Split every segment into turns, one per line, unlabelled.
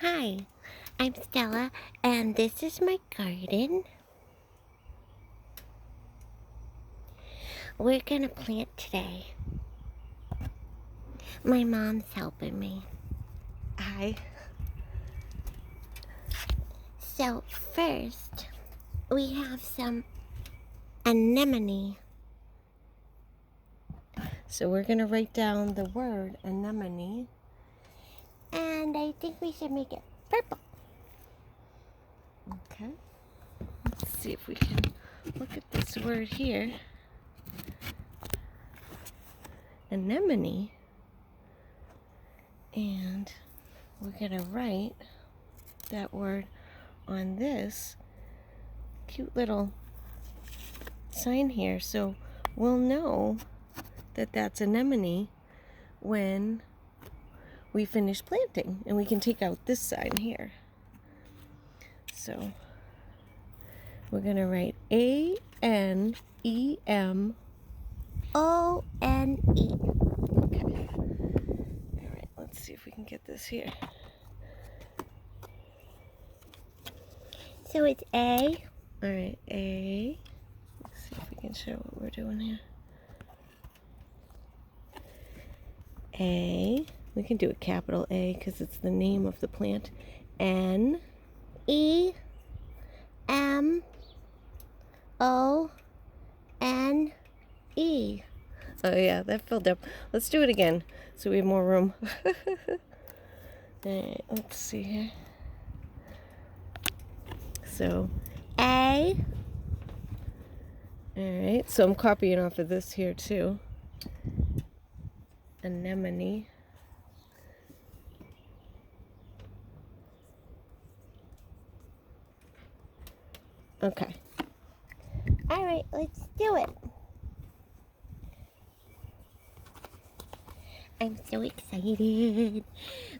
Hi, I'm Stella, and this is my garden. We're gonna plant today. My mom's helping me.
Hi.
So first, we have some anemone.
So we're going to write down the word anemone.
And I think we should make it purple.
Okay. Let's see if we can look at this word here. Anemone. And we're going to write that word on this cute little sign here. So we'll know that that's anemone when we finish planting, and we can take out this sign here. So we're going to write Anemone. Okay. All right, let's see if we can get this here.
So it's A.
All right, A. Let's see if we can show what we're doing here. A. We can do a capital A because it's the name of the plant. N.
E. M. O. N. E.
Oh yeah, that filled up. Let's do it again so we have more room. All right, let's see here. So
A.
all right, so I'm copying off of this here too. Anemone. Okay.
All right, let's do it. I'm so excited.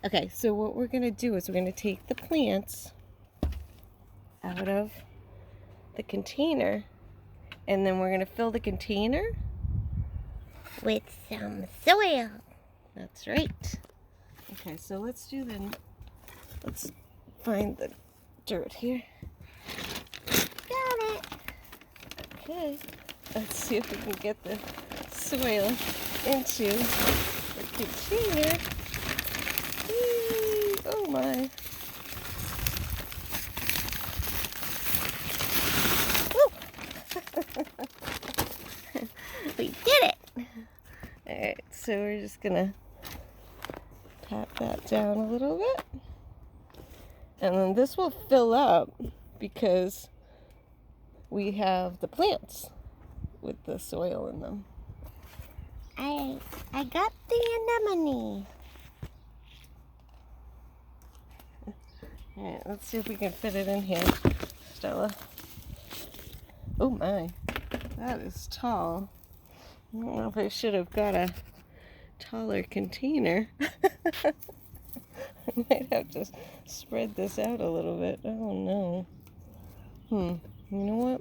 Okay, so what we're going to do is we're going to take the plants out of the container, and then we're going to fill the container.
With some soil.
That's right. Okay, so let's find the dirt here.
Got it.
Okay, let's see if we can get the soil into the container. Whee! Oh my.
We did it.
Alright, so we're just gonna pat that down a little bit. And then this will fill up because we have the plants with the soil in them.
I got the anemone.
Alright, let's see if we can fit it in here, Stella. Oh my, that is tall. I don't know if I should have got a taller container. I might have to spread this out a little bit. Oh no. You know what?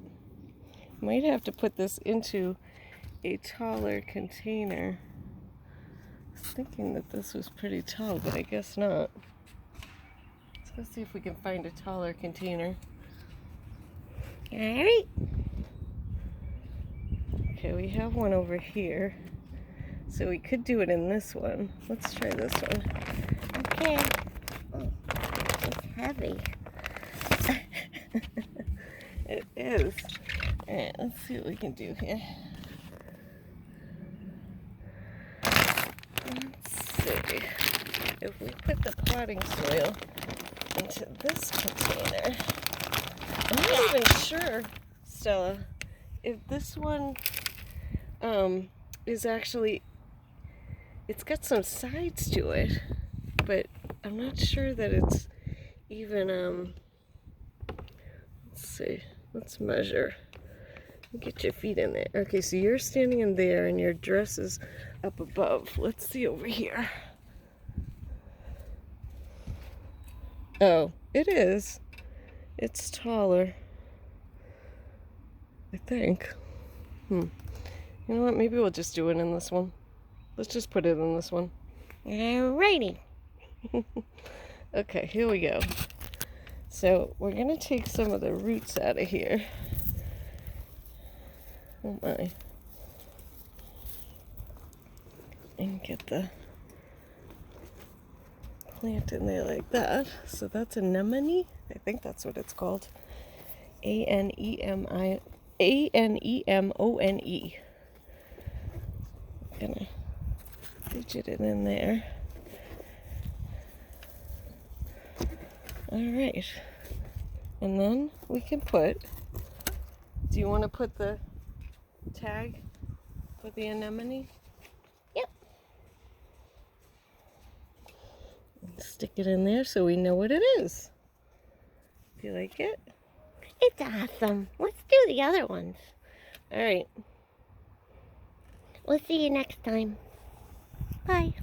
Might have to put this into a taller container. I was thinking that this was pretty tall, but I guess not. Let's see if we can find a taller container.
All right.
Okay, we have one over here. So we could do it in this one. Let's try this one.
Okay. Oh, it's heavy.
It is. Alright, let's see what we can do here. Let's see. If we put the potting soil into this container, I'm not even sure, Stella, if this one is actually, it's got some sides to it, but I'm not sure that it's even, let's see, let's measure. Get your feet in there. Okay, so you're standing in there and your dress is up above. Let's see over here. Oh, it is. It's taller, I think. You know what? Maybe we'll just do it in this one. Let's just put it in this one.
Alrighty.
Okay, here we go. So we're gonna take some of the roots out of here. Oh my. And get the plant in there like that. So that's anemone. I think that's what it's called. Anemone. Gonna digit it in there. All right. And then we can put, do you want to put the tag for the anemone?
Yep.
Stick it in there so we know what it is. Do you like it?
It's awesome. Let's do the other ones.
All right.
We'll see you next time. Bye.